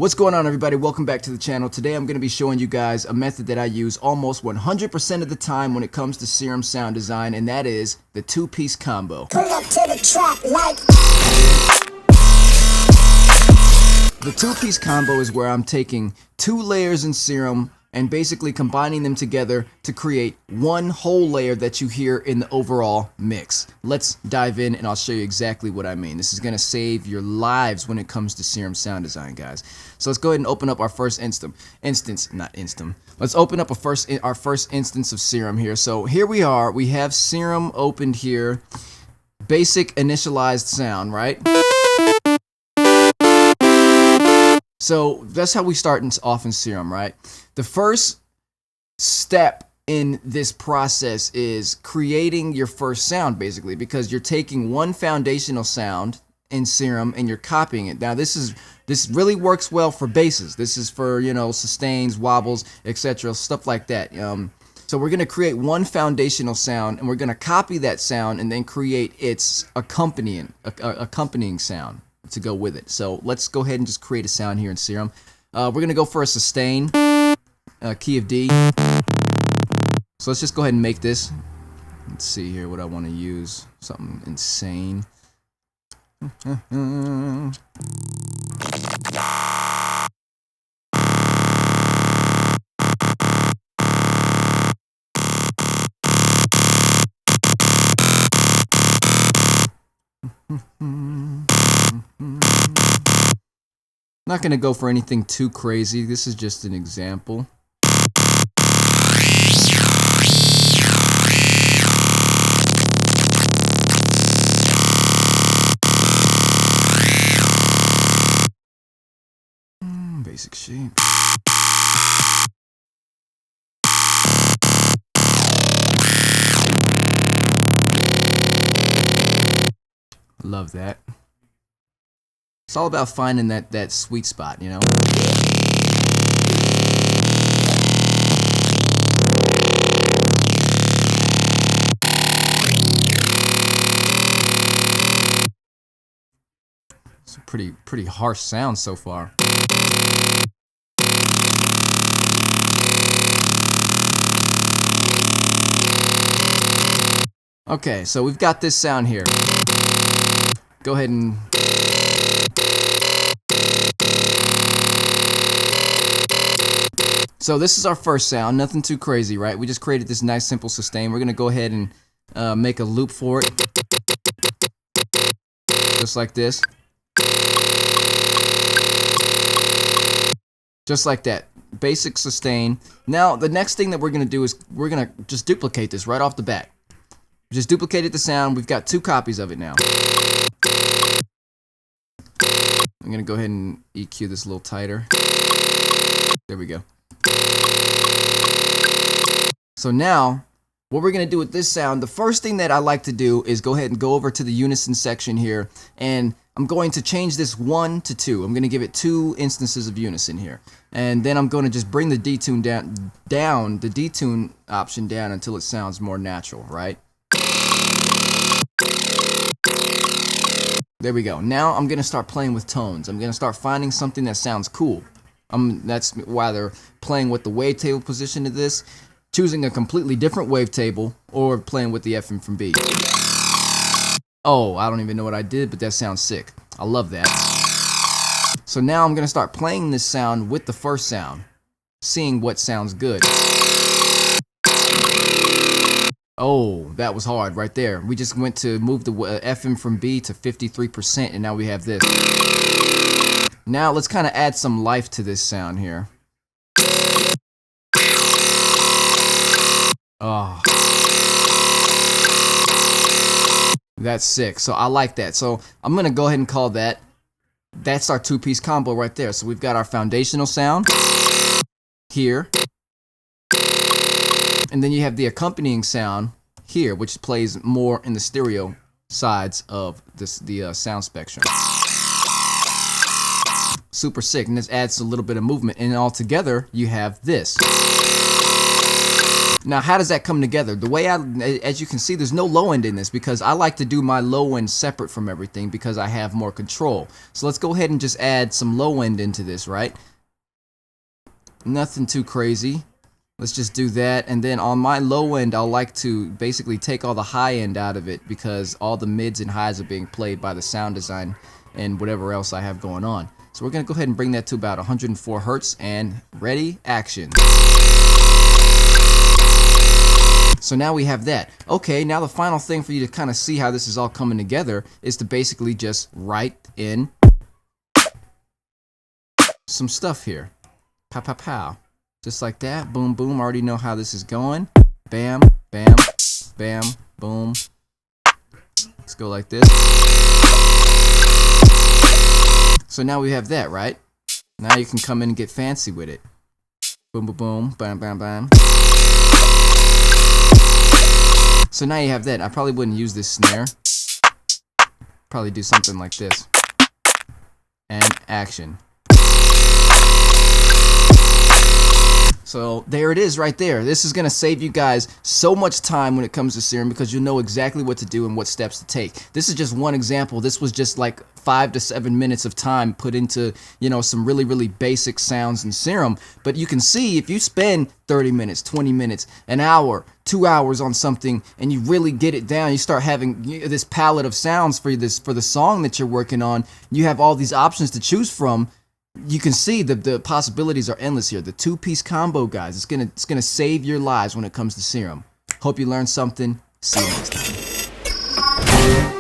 What's going on, everybody? Welcome back to the channel. Today I'm going to be showing you guys a method that I use almost 100% of the time when it comes to Serum sound design, and that is the two-piece combo. Pull up to the track like. The two-piece combo is where I'm taking two layers in Serum and basically combining them together to create one whole layer that you hear in the overall mix. Let's dive in and I'll show you exactly what I mean. This is going to save your lives when it comes to Serum sound design, guys. So let's go ahead and open up our first Let's open up our first instance of Serum here. So here we are. We have Serum opened here. Basic initialized sound, right? So that's how we start off in Serum, right? The first step in this process is creating your first sound, basically, because you're taking one foundational sound in Serum and you're copying it. Now this really works well for basses. This is for, you know, sustains, wobbles, etc., stuff like that. So we're going to create one foundational sound and we're going to copy that sound and then create its accompanying sound to go with it. So let's go ahead and just create a sound here in Serum. We're going to go for a sustain, key of D. So let's just go ahead and make this. Let's see here what I want to use. Something insane. Not going to go for anything too crazy. This is just an example. Basic shape. Love that. It's all about finding that sweet spot, you know? It's a pretty harsh sound so far. Okay, so we've got this sound here. Go ahead and so this is our first sound, nothing too crazy, right? We just created this nice simple sustain. We're gonna go ahead and make a loop for it. Just like this. Just like that. Basic sustain. Now the next thing that we're gonna do is we're gonna just duplicate this right off the bat. We just duplicated the sound. We've got two copies of it now. I'm gonna go ahead and EQ this a little tighter. There we go. So now, what we're going to do with this sound, the first thing that I like to do is go ahead and go over to the unison section here, and I'm going to change this 1 to 2. I'm going to give it 2 instances of unison here. And then I'm going to just bring the detune down, the detune option down until it sounds more natural, right? There we go. Now I'm going to start playing with tones. I'm going to start finding something that sounds cool. That's why they're playing with the wavetable position of this, choosing a completely different wavetable, or playing with the FM from B. Oh, I don't even know what I did, but that sounds sick. I love that. So now I'm going to start playing this sound with the first sound, seeing what sounds good. Oh, that was hard right there. We just went to move the FM from B to 53%, and now we have this. Now let's kind of add some life to this sound here. Oh, that's sick. So I like that. So I'm gonna go ahead and call that's our two-piece combo right there. So we've got our foundational sound here, and then you have the accompanying sound here, which plays more in the stereo sides of the sound spectrum. Super sick, and this adds a little bit of movement, and all together you have this. Now, how does that come together? The way as you can see, there's no low end in this because I like to do my low end separate from everything because I have more control. So let's go ahead and just add some low end into this, right? Nothing too crazy. Let's just do that. And then on my low end, I'll like to basically take all the high end out of it because all the mids and highs are being played by the sound design and whatever else I have going on. So we're going to go ahead and bring that to about 104 Hertz and ready, action. So now we have that. Okay, now the final thing for you to kind of see how this is all coming together is to basically just write in some stuff here. Pow, pow, pow. Just like that. Boom, boom. Already know how this is going. Bam, bam, bam, boom. Let's go like this. So now we have that, right? Now you can come in and get fancy with it. Boom, boom, boom. Bam, bam, bam. So now you have that. I probably wouldn't use this snare. Probably do something like this. And action. So there it is right there. This is going to save you guys so much time when it comes to Serum because you'll know exactly what to do and what steps to take. This is just one example. This was just like 5 to 7 minutes of time put into, you know, some really, really basic sounds in Serum. But you can see if you spend 30 minutes, 20 minutes, an hour, 2 hours on something and you really get it down, you start having this palette of sounds for the song that you're working on. You have all these options to choose from. You can see the possibilities are endless here. The two-piece combo, guys, it's gonna save your lives when it comes to Serum. Hope you learned something. See you next time.